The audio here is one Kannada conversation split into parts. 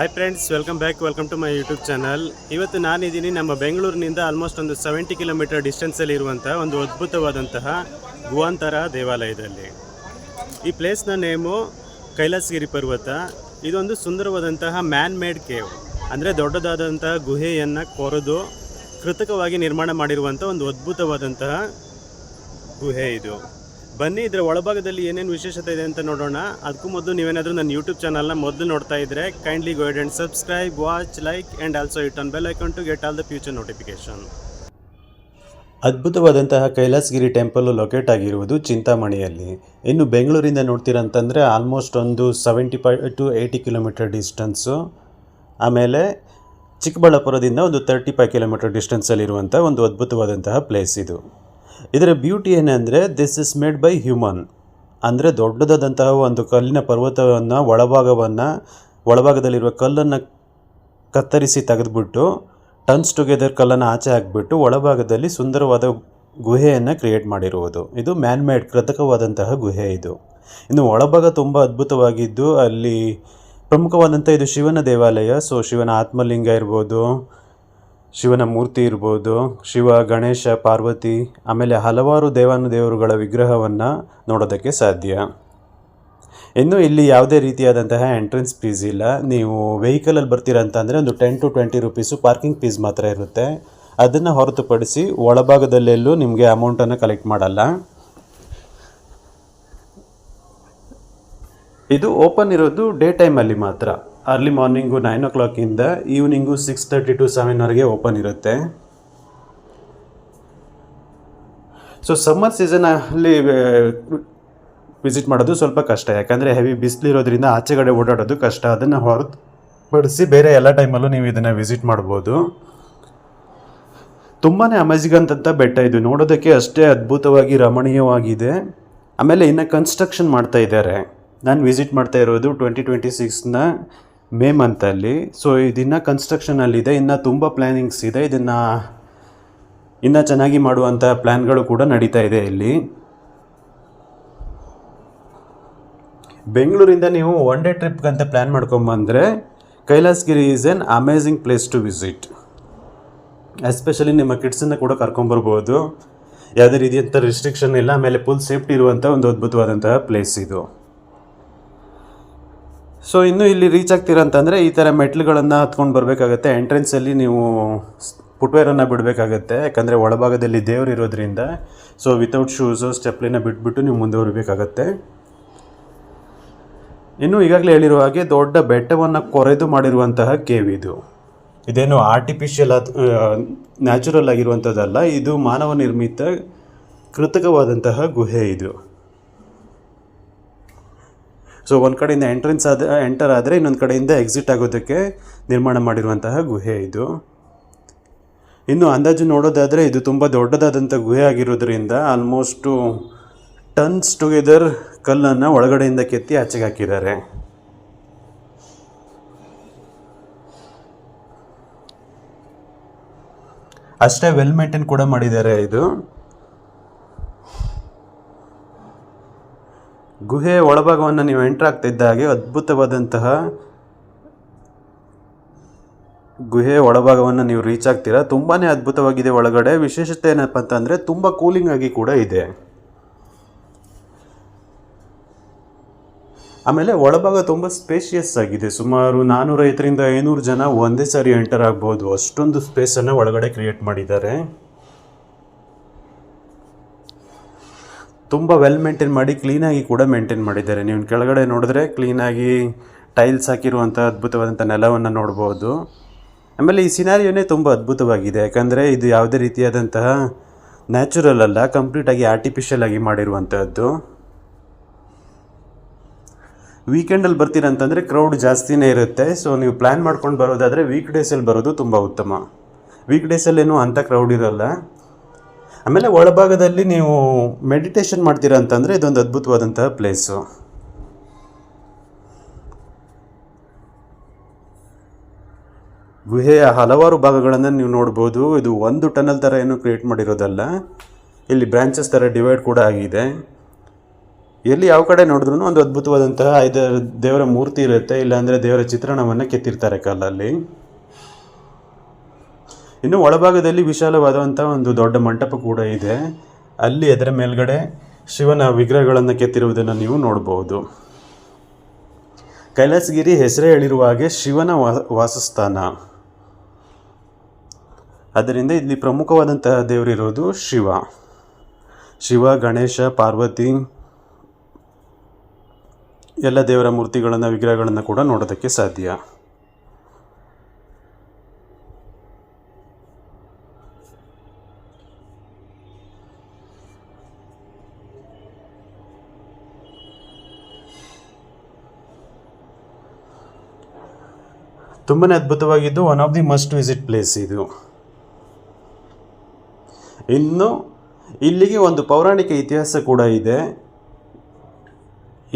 Hi friends, welcome to my YouTube channel. ಇವತ್ತು ನಾನಿದ್ದೀನಿ ನಮ್ಮ ಬೆಂಗಳೂರಿನಿಂದ ಆಲ್ಮೋಸ್ಟ್ ಒಂದು 70 ಕಿಲೋಮೀಟರ್ ಡಿಸ್ಟೆನ್ಸಲ್ಲಿ ಇರುವಂಥ ಒಂದು ಅದ್ಭುತವಾದಂತಹ ಗುಹಾಂತರ ದೇವಾಲಯದಲ್ಲಿ. ಈ ಪ್ಲೇಸ್ನ ನೇಮು ಕೈಲಾಸಗಿರಿ ಪರ್ವತ. ಇದೊಂದು ಸುಂದರವಾದಂತಹ ಮ್ಯಾನ್ ಮೇಡ್ ಕೇವ್, ಅಂದರೆ ದೊಡ್ಡದಾದಂತಹ ಗುಹೆಯನ್ನು ಕೊರೆದು ಕೃತಕವಾಗಿ ನಿರ್ಮಾಣ ಮಾಡಿರುವಂಥ ಒಂದು ಅದ್ಭುತವಾದಂತಹ ಗುಹೆ ಇದು. ಬನ್ನಿ, ಇದರ ಒಳಭಾಗದಲ್ಲಿ ಏನೇನು ವಿಶೇಷತೆ ಇದೆ ಅಂತ ನೋಡೋಣ. ಅದಕ್ಕೂ ಮೊದಲು ನೀವೇನಾದರೂ ನನ್ನ ಯೂಟ್ಯೂಬ್ ಚಾನಲ್ನ ಮೊದಲು ನೋಡ್ತಾ ಇದ್ದರೆ kindly go ahead and subscribe, watch, like and also hit on bell icon to get all the future notification. ಅದ್ಭುತವಾದಂತಹ ಕೈಲಾಸಗಿರಿ ಟೆಂಪಲ್ ಲೊಕೇಟ್ ಆಗಿರುವುದು ಚಿಂತಾಮಣಿಯಲ್ಲಿ. ಇನ್ನು ಬೆಂಗಳೂರಿಂದ ನೋಡ್ತೀರಂತಂದರೆ ಆಲ್ಮೋಸ್ಟ್ ಒಂದು 75 to 80 ಕಿಲೋಮೀಟರ್ ಡಿಸ್ಟೆನ್ಸು. ಆಮೇಲೆ ಚಿಕ್ಕಬಳ್ಳಾಪುರದಿಂದ ಒಂದು 35 ಕಿಲೋಮೀಟರ್ ಡಿಸ್ಟೆನ್ಸಲ್ಲಿರುವಂಥ ಒಂದು ಅದ್ಭುತವಾದಂತಹ ಪ್ಲೇಸ್ ಇದು. ಇದರ ಬ್ಯೂಟಿ ಏನಂದರೆ this is made by human. ಅಂದರೆ ದೊಡ್ಡದಾದಂತಹ ಒಂದು ಕಲ್ಲಿನ ಪರ್ವತವನ್ನು ಒಳಭಾಗದಲ್ಲಿರುವ ಕಲ್ಲನ್ನು ಕತ್ತರಿಸಿ ತೆಗೆದುಬಿಟ್ಟು ಟನ್ಸ್ ಟುಗೆದರ್ ಕಲ್ಲನ್ನು ಆಚೆ ಹಾಕಿಬಿಟ್ಟು ಒಳಭಾಗದಲ್ಲಿ ಸುಂದರವಾದ ಗುಹೆಯನ್ನು ಕ್ರಿಯೇಟ್ ಮಾಡಿರುವುದು. ಇದು ಮ್ಯಾನ್ ಮೇಡ್ ಕೃತಕವಾದಂತಹ ಗುಹೆ ಇದು. ಇನ್ನು ಒಳಭಾಗ ತುಂಬ ಅದ್ಭುತವಾಗಿದ್ದು ಅಲ್ಲಿ ಪ್ರಮುಖವಾದಂಥ ಇದು ಶಿವನ ದೇವಾಲಯ. ಸೊ ಶಿವನ ಆತ್ಮಲಿಂಗ ಇರ್ಬೋದು, ಶಿವನ ಮೂರ್ತಿ ಇರ್ಬೋದು, ಶಿವ, ಗಣೇಶ, ಪಾರ್ವತಿ, ಆಮೇಲೆ ಹಲವಾರು ದೇವಾನುದೇವರುಗಳ ವಿಗ್ರಹವನ್ನು ನೋಡೋದಕ್ಕೆ ಸಾಧ್ಯ. ಇನ್ನು ಇಲ್ಲಿ ಯಾವುದೇ ರೀತಿಯಾದಂತಹ ಎಂಟ್ರೆನ್ಸ್ ಫೀಸ್ ಇಲ್ಲ. ನೀವು ವೆಹಿಕಲಲ್ಲಿ ಬರ್ತೀರಾ ಅಂತಂದರೆ ಒಂದು 10 to 20 ರುಪೀಸು ಪಾರ್ಕಿಂಗ್ ಫೀಸ್ ಮಾತ್ರ ಇರುತ್ತೆ. ಅದನ್ನು ಹೊರತುಪಡಿಸಿ ಒಳಭಾಗದಲ್ಲೆಲ್ಲೂ ನಿಮಗೆ ಅಮೌಂಟನ್ನು ಕಲೆಕ್ಟ್ ಮಾಡಲ್ಲ. ಇದು ಓಪನ್ ಇರೋದು ಡೇ ಟೈಮಲ್ಲಿ ಮಾತ್ರ. Early morning 9 o'clock evening 6:30 to 7ವರೆಗೆ ಓಪನ್ ಇರುತ್ತೆ. ಸೊ ಸಮ್ಮರ್ ಸೀಸನಲ್ಲಿ ವಿಸಿಟ್ ಮಾಡೋದು ಸ್ವಲ್ಪ ಕಷ್ಟ, ಯಾಕಂದರೆ ಹೆವಿ ಬಿಸಿಲಿರೋದ್ರಿಂದ ಆಚೆಗಡೆ ಓಡಾಡೋದು ಕಷ್ಟ. ಅದನ್ನು ಹೊರತುಪಡಿಸಿ ಬೇರೆ ಎಲ್ಲ ಟೈಮಲ್ಲೂ ನೀವು ಇದನ್ನು ವಿಸಿಟ್ ಮಾಡ್ಬೋದು. ತುಂಬಾ ಅಮೇಜಿಂಗ್ ಅಂತ ಬೆಟ್ಟ ಇದು. ನೋಡೋದಕ್ಕೆ ಅಷ್ಟೇ ಅದ್ಭುತವಾಗಿ ರಮಣೀಯವಾಗಿದೆ. ಆಮೇಲೆ ಇನ್ನು ಕನ್ಸ್ಟ್ರಕ್ಷನ್ ಮಾಡ್ತಾ ಇದ್ದಾರೆ. ನಾನು ವಿಸಿಟ್ ಮಾಡ್ತಾ ಇರೋದು 2026ನ ಮೇ ಮಂತಲ್ಲಿ. ಸೊ ಇದನ್ನು ಕನ್ಸ್ಟ್ರಕ್ಷನಲ್ಲಿದೆ. ಇನ್ನು ತುಂಬ ಪ್ಲ್ಯಾನಿಂಗ್ಸ್ ಇದೆ. ಇದನ್ನು ಇನ್ನೂ ಚೆನ್ನಾಗಿ ಮಾಡುವಂಥ ಪ್ಲ್ಯಾನ್ಗಳು ಕೂಡ ನಡೀತಾ ಇದೆ ಇಲ್ಲಿ. ಬೆಂಗಳೂರಿಂದ ನೀವು ಒನ್ ಡೇ ಟ್ರಿಪ್ಗಂತ ಪ್ಲ್ಯಾನ್ ಮಾಡ್ಕೊಂಬಂದರೆ Kailasagiri is an amazing place to visit. Especially ನಿಮ್ಮ ಕಿಡ್ಸನ್ನು ಕೂಡ ಕರ್ಕೊಂಬರ್ಬೋದು. ಯಾವುದೇ ರೀತಿಯಂಥ ರಿಸ್ಟ್ರಿಕ್ಷನ್ ಇಲ್ಲ. ಆಮೇಲೆ ಫುಲ್ ಸೇಫ್ಟಿ ಇರುವಂಥ ಒಂದು ಅದ್ಭುತವಾದಂತಹ ಪ್ಲೇಸ್ ಇದು. ಸೊ ಇನ್ನು ಇಲ್ಲಿ ರೀಚ್ ಆಗ್ತೀರಾ ಅಂತಂದರೆ ಈ ಥರ ಮೆಟ್ಲುಗಳನ್ನು ಹತ್ಕೊಂಡು ಬರಬೇಕಾಗತ್ತೆ. ಎಂಟ್ರೆನ್ಸಲ್ಲಿ ನೀವು ಫುಟ್ವೇರನ್ನು ಬಿಡಬೇಕಾಗತ್ತೆ, ಯಾಕಂದರೆ ಒಳಭಾಗದಲ್ಲಿ ದೇವರು ಇರೋದ್ರಿಂದ. ಸೊ ವಿತೌಟ್ ಶೂಸು ಸ್ಟೆಪ್ಲಿನ ಬಿಟ್ಬಿಟ್ಟು ನೀವು ಮುಂದುವರಿಬೇಕಾಗತ್ತೆ. ಇನ್ನು ಈಗಾಗಲೇ ಹೇಳಿರೋ ಹಾಗೆ ದೊಡ್ಡ ಬೆಟ್ಟವನ್ನು ಕೊರೆದು ಮಾಡಿರುವಂತಹ ಕೇವ್ ಇದು. ಇದೇನು ಆರ್ಟಿಫಿಷಿಯಲ್ ನ್ಯಾಚುರಲ್ ಆಗಿರುವಂಥದ್ದಲ್ಲ. ಇದು ಮಾನವ ನಿರ್ಮಿತ ಕೃತಕವಾದಂತಹ ಗುಹೆ ಇದು. ಸೊ ಒಂದು ಕಡೆಯಿಂದ ಎಂಟರ್ ಆದರೆ ಇನ್ನೊಂದು ಕಡೆಯಿಂದ ಎಕ್ಸಿಟ್ ಆಗೋದಕ್ಕೆ ನಿರ್ಮಾಣ ಮಾಡಿರುವಂತಹ ಗುಹೆ ಇದು. ಇನ್ನು ಅಂದಾಜು ನೋಡೋದಾದರೆ ಇದು ತುಂಬ ದೊಡ್ಡದಾದಂಥ ಗುಹೆ ಆಗಿರೋದ್ರಿಂದ ಆಲ್ಮೋಸ್ಟು ಟನ್ಸ್ ಟುಗೆದರ್ ಕಲ್ಲನ್ನು ಒಳಗಡೆಯಿಂದ ಕೆತ್ತಿ ಆಚೆಗೆ ಹಾಕಿದ್ದಾರೆ. ಅಷ್ಟೇ ವೆಲ್ ಮೇಂಟೈನ್ ಕೂಡ ಮಾಡಿದ್ದಾರೆ. ಇದು ಗುಹೆ ಒಳಭಾಗವನ್ನು ನೀವು ಎಂಟ್ರ್ ಆಗ್ತಿದ್ದ ಹಾಗೆ ಅದ್ಭುತವಾದಂತಹ ಗುಹೆ ಒಳಭಾಗವನ್ನು ನೀವು ರೀಚ್ ಆಗ್ತೀರಾ. ತುಂಬಾ ಅದ್ಭುತವಾಗಿದೆ ಒಳಗಡೆ. ವಿಶೇಷತೆ ಏನಪ್ಪ ಅಂತಂದರೆ ತುಂಬ ಕೂಲಿಂಗ್ ಆಗಿ ಕೂಡ ಇದೆ. ಆಮೇಲೆ ಒಳಭಾಗ ತುಂಬ ಸ್ಪೇಷಿಯಸ್ ಆಗಿದೆ. ಸುಮಾರು 450 to 500 ಜನ ಒಂದೇ ಸಾರಿ ಎಂಟರ್ ಆಗ್ಬೋದು. ಅಷ್ಟೊಂದು ಸ್ಪೇಸನ್ನು ಒಳಗಡೆ ಕ್ರಿಯೇಟ್ ಮಾಡಿದ್ದಾರೆ. ತುಂಬ ವೆಲ್ ಮೇಂಟೈನ್ ಮಾಡಿ ಕ್ಲೀನಾಗಿ ಕೂಡ ಮೇಂಟೈನ್ ಮಾಡಿದ್ದಾರೆ. ನೀವು ಕೆಳಗಡೆ ನೋಡಿದ್ರೆ ಕ್ಲೀನಾಗಿ ಟೈಲ್ಸ್ ಹಾಕಿರುವಂಥ ಅದ್ಭುತವಾದಂಥ ನೆಲವನ್ನು ನೋಡ್ಬೋದು. ಆಮೇಲೆ ಈ ಸಿನಾರಿಯೋನೇ ತುಂಬ ಅದ್ಭುತವಾಗಿದೆ, ಯಾಕಂದರೆ ಇದು ಯಾವುದೇ ರೀತಿಯಾದಂತಹ ನ್ಯಾಚುರಲ್ ಅಲ್ಲ, ಕಂಪ್ಲೀಟಾಗಿ ಆರ್ಟಿಫಿಷಿಯಲ್ ಆಗಿ ಮಾಡಿರುವಂಥದ್ದು. ವೀಕೆಂಡಲ್ಲಿ ಬರ್ತೀರಂತಂದರೆ ಕ್ರೌಡ್ ಜಾಸ್ತಿನೇ ಇರುತ್ತೆ. ಸೊ ನೀವು ಪ್ಲ್ಯಾನ್ ಮಾಡ್ಕೊಂಡು ಬರೋದಾದರೆ ವೀಕ್ ಡೇಸಲ್ಲಿ ಬರೋದು ತುಂಬ ಉತ್ತಮ. ವೀಕ್ ಡೇಸಲ್ಲೇನೂ ಅಂಥ ಕ್ರೌಡ್ ಇರೋಲ್ಲ. ಆಮೇಲೆ ಒಳಭಾಗದಲ್ಲಿ ನೀವು ಮೆಡಿಟೇಷನ್ ಮಾಡ್ತೀರಾ ಅಂತಂದರೆ ಇದೊಂದು ಅದ್ಭುತವಾದಂತಹ ಪ್ಲೇಸು. ಗುಹೆಯ ಹಲವಾರು ಭಾಗಗಳನ್ನು ನೀವು ನೋಡ್ಬೋದು. ಇದು ಒಂದು ಟನಲ್ ಥರ ಏನು ಕ್ರಿಯೇಟ್ ಮಾಡಿರೋದಲ್ಲ. ಇಲ್ಲಿ ಬ್ರಾಂಚಸ್ ಥರ ಡಿವೈಡ್ ಕೂಡ ಆಗಿದೆ. ಎಲ್ಲಿ ಯಾವ ಕಡೆ ನೋಡಿದ್ರೂ ಒಂದು ಅದ್ಭುತವಾದಂತಹ ದೇವರ ಮೂರ್ತಿ ಇರುತ್ತೆ, ಇಲ್ಲಾಂದರೆ ದೇವರ ಚಿತ್ರಣವನ್ನು ಕೆತ್ತಿರ್ತಾರೆ ಕಲ್ಲಲ್ಲಿ. ಇನ್ನು ಒಳಭಾಗದಲ್ಲಿ ವಿಶಾಲವಾದಂಥ ಒಂದು ದೊಡ್ಡ ಮಂಟಪ ಕೂಡ ಇದೆ. ಅಲ್ಲಿ ಅದರ ಮೇಲ್ಗಡೆ ಶಿವನ ವಿಗ್ರಹಗಳನ್ನು ಕೆತ್ತಿರುವುದನ್ನು ನೀವು ನೋಡಬಹುದು. ಕೈಲಾಸಗಿರಿ ಹೆಸರೇ ಹೇಳಿರುವ ಹಾಗೆ ಶಿವನ ವಾಸಸ್ಥಾನ. ಅದರಿಂದ ಇಲ್ಲಿ ಪ್ರಮುಖವಾದಂತಹ ದೇವರಿರೋದು ಶಿವ, ಗಣೇಶ, ಪಾರ್ವತಿ ಎಲ್ಲ ದೇವರ ಮೂರ್ತಿಗಳನ್ನು, ವಿಗ್ರಹಗಳನ್ನು ಕೂಡ ನೋಡೋದಕ್ಕೆ ಸಾಧ್ಯ. ತುಂಬಾ ಅದ್ಭುತವಾಗಿದ್ದು one of the must visit place ಇದು. ಇನ್ನು ಇಲ್ಲಿಗೆ ಒಂದು ಪೌರಾಣಿಕ ಇತಿಹಾಸ ಕೂಡ ಇದೆ.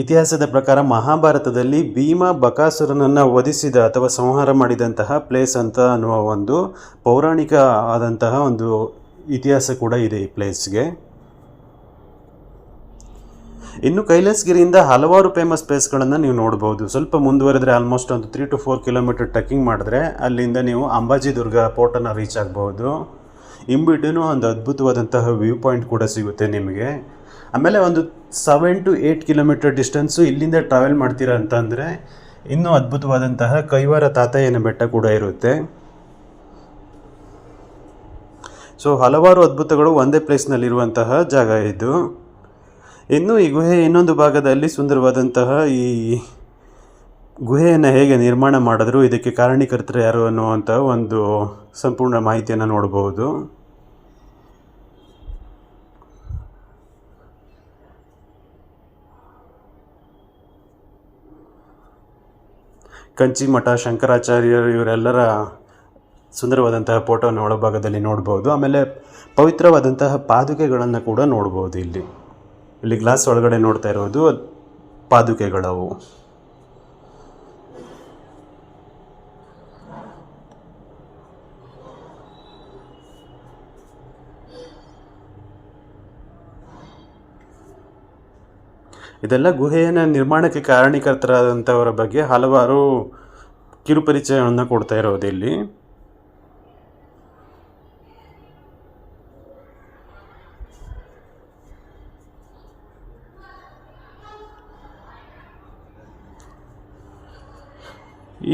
ಇತಿಹಾಸದ ಪ್ರಕಾರ ಮಹಾಭಾರತದಲ್ಲಿ ಭೀಮ ಬಕಾಸುರನನ್ನು ವಧಿಸಿದ ಅಥವಾ ಸಂಹಾರ ಮಾಡಿದಂತಹ ಪ್ಲೇಸ್ ಅಂತ ಅನ್ನುವ ಒಂದು ಪೌರಾಣಿಕ ಆದಂತಹ ಒಂದು ಇತಿಹಾಸ ಕೂಡ ಇದೆ ಈ ಪ್ಲೇಸ್ಗೆ. ಇನ್ನು ಕೈಲಾಸಗಿರಿಯಿಂದ ಹಲವಾರು ಫೇಮಸ್ ಪ್ಲೇಸ್ಗಳನ್ನು ನೀವು ನೋಡ್ಬೋದು. ಸ್ವಲ್ಪ ಮುಂದುವರೆದ್ರೆ ಆಲ್ಮೋಸ್ಟ್ ಒಂದು 3 to 4 ಕಿಲೋಮೀಟರ್ ಟ್ರೆಕ್ಕಿಂಗ್ ಮಾಡಿದ್ರೆ ಅಲ್ಲಿಂದ ನೀವು ಅಂಬಾಜಿ ದುರ್ಗ ಪೋರ್ಟನ್ನು ರೀಚ್ ಆಗ್ಬೋದು. ಇಂಬಿಟೂ ಒಂದು ಅದ್ಭುತವಾದಂತಹ ವ್ಯೂ ಪಾಯಿಂಟ್ ಕೂಡ ಸಿಗುತ್ತೆ ನಿಮಗೆ. ಆಮೇಲೆ ಒಂದು 7 to 8 ಕಿಲೋಮೀಟರ್ ಡಿಸ್ಟೆನ್ಸು ಇಲ್ಲಿಂದ ಟ್ರಾವೆಲ್ ಮಾಡ್ತೀರಾ ಅಂತಂದರೆ ಇನ್ನೂ ಅದ್ಭುತವಾದಂತಹ ಕೈವಾರ ತಾತಯ್ಯನ ಬೆಟ್ಟ ಕೂಡ ಇರುತ್ತೆ. ಸೊ ಹಲವಾರು ಅದ್ಭುತಗಳು ಒಂದೇ ಪ್ಲೇಸ್ನಲ್ಲಿರುವಂತಹ ಜಾಗ ಇದು. ಇನ್ನು ಈ ಗುಹೆ ಇನ್ನೊಂದು ಭಾಗದಲ್ಲಿ ಸುಂದರವಾದಂತಹ ಈ ಗುಹೆಯನ್ನು ಹೇಗೆ ನಿರ್ಮಾಣ ಮಾಡಿದ್ರು, ಇದಕ್ಕೆ ಕಾರಣೀಕರ್ತರು ಯಾರು ಅನ್ನುವಂಥ ಒಂದು ಸಂಪೂರ್ಣ ಮಾಹಿತಿಯನ್ನು ನೋಡಬಹುದು. ಕಂಚಿ ಮಠ, ಶಂಕರಾಚಾರ್ಯರು ಇವರೆಲ್ಲರ ಸುಂದರವಾದಂತಹ ಫೋಟೋನ ಒಳಭಾಗದಲ್ಲಿ ನೋಡ್ಬೋದು. ಆಮೇಲೆ ಪವಿತ್ರವಾದಂತಹ ಪಾದುಕೆಗಳನ್ನು ಕೂಡ ನೋಡ್ಬೋದು. ಇಲ್ಲಿ ಗ್ಲಾಸ್ ಒಳಗಡೆ ನೋಡ್ತಾ ಇರೋದು ಪಾದುಕೆಗಳವು. ಇದೆಲ್ಲ ಗುಹೆಯನ್ನು ನಿರ್ಮಾಣಕ್ಕೆ ಕಾರಣೀಕರ್ತರಾದಂಥವರ ಬಗ್ಗೆ ಹಲವಾರು ಕಿರುಪರಿಚಯವನ್ನು ಕೊಡ್ತಾ ಇರೋದು ಇಲ್ಲಿ.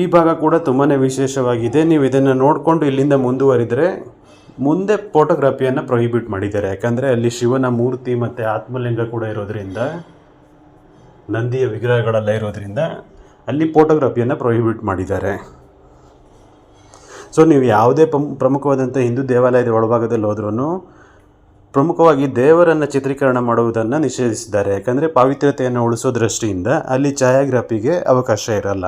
ಈ ಭಾಗ ಕೂಡ ತುಂಬಾ ವಿಶೇಷವಾಗಿದೆ. ನೀವು ಇದನ್ನು ನೋಡಿಕೊಂಡು ಇಲ್ಲಿಂದ ಮುಂದುವರಿದರೆ ಮುಂದೆ ಫೋಟೋಗ್ರಫಿಯನ್ನು ಪ್ರೊಹಿಬಿಟ್ ಮಾಡಿದ್ದಾರೆ. ಯಾಕಂದರೆ ಅಲ್ಲಿ ಶಿವನ ಮೂರ್ತಿ ಮತ್ತು ಆತ್ಮಲಿಂಗ ಕೂಡ ಇರೋದ್ರಿಂದ, ನಂದಿಯ ವಿಗ್ರಹಗಳೆಲ್ಲ ಇರೋದ್ರಿಂದ ಅಲ್ಲಿ ಫೋಟೋಗ್ರಫಿಯನ್ನು ಪ್ರೊಹಿಬಿಟ್ ಮಾಡಿದ್ದಾರೆ. ಸೊ ನೀವು ಯಾವುದೇ ಪ್ರಮುಖವಾದಂಥ ಹಿಂದೂ ದೇವಾಲಯದ ಒಳಭಾಗದಲ್ಲಿ ಹೋದ್ರೂ ಪ್ರಮುಖವಾಗಿ ದೇವರನ್ನು ಚಿತ್ರೀಕರಣ ಮಾಡುವುದನ್ನು ನಿಷೇಧಿಸಿದ್ದಾರೆ. ಯಾಕಂದರೆ ಪಾವಿತ್ರ್ಯತೆಯನ್ನು ಉಳಿಸೋ ದೃಷ್ಟಿಯಿಂದ ಅಲ್ಲಿ ಛಾಯಾಗ್ರಫಿಗೆ ಅವಕಾಶ ಇರಲ್ಲ.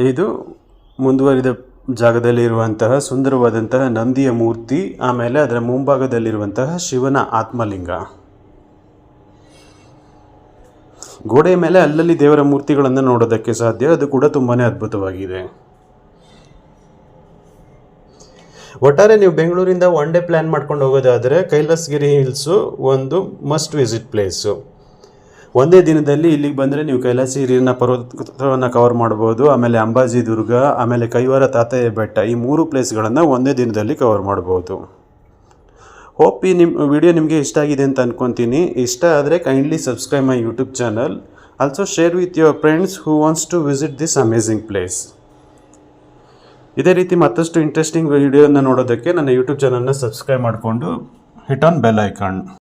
ಇದು ಮುಂದುವರಿದ ಜಾಗದಲ್ಲಿ ಇರುವಂತಹ ಸುಂದರವಾದಂತಹ ನಂದಿಯ ಮೂರ್ತಿ, ಆಮೇಲೆ ಅದರ ಮುಂಭಾಗದಲ್ಲಿರುವಂತಹ ಶಿವನ ಆತ್ಮಲಿಂಗ. ಗೋಡೆಯ ಮೇಲೆ ಅಲ್ಲಲ್ಲಿ ದೇವರ ಮೂರ್ತಿಗಳನ್ನು ನೋಡೋದಕ್ಕೆ ಸಾಧ್ಯ. ಅದು ಕೂಡ ತುಂಬಾ ಅದ್ಭುತವಾಗಿದೆ. ಒಟ್ಟಾರೆ ನೀವು ಬೆಂಗಳೂರಿಂದ ಒನ್ ಡೇ ಪ್ಲ್ಯಾನ್ ಮಾಡ್ಕೊಂಡು ಹೋಗೋದಾದರೆ ಕೈಲಾಸಗಿರಿ ಹಿಲ್ಸು ಒಂದು ಮಸ್ಟ್ ವಿಸಿಟ್ ಪ್ಲೇಸು. ಒಂದೇ ದಿನದಲ್ಲಿ ಇಲ್ಲಿಗೆ ಬಂದರೆ ನೀವು ಕೈಲಾಸಗಿರಿನ ಪರ್ವತವನ್ನು ಕವರ್ ಮಾಡ್ಬೋದು. ಆಮೇಲೆ ಅಂಬಾಜಿ ದುರ್ಗ, ಆಮೇಲೆ ಕೈವಾರ ತಾತಯ್ಯ ಬೆಟ್ಟ, ಈ 3 ಪ್ಲೇಸ್ಗಳನ್ನು ಒಂದೇ ದಿನದಲ್ಲಿ ಕವರ್ ಮಾಡ್ಬೋದು. ಹೋಪ್ ಈ ವಿಡಿಯೋ ನಿಮಗೆ ಇಷ್ಟ ಆಗಿದೆ ಅಂತ ಅಂದ್ಕೊತೀನಿ. ಇಷ್ಟ ಆದರೆ kindly subscribe my YouTube channel. Also share with your friends who wants to visit this amazing place. ಇದೇ ರೀತಿ ಮತ್ತಷ್ಟು ಇಂಟ್ರೆಸ್ಟಿಂಗ್ ವಿಡಿಯೋನ ನೋಡೋದಕ್ಕೆ ನನ್ನ ಯೂಟ್ಯೂಬ್ ಚಾನಲ್ನ ಸಬ್ಸ್ಕ್ರೈಬ್ ಮಾಡಿಕೊಂಡು ಹಿಟ್ ಆನ್ ಬೆಲ್ ಐಕಾನ್.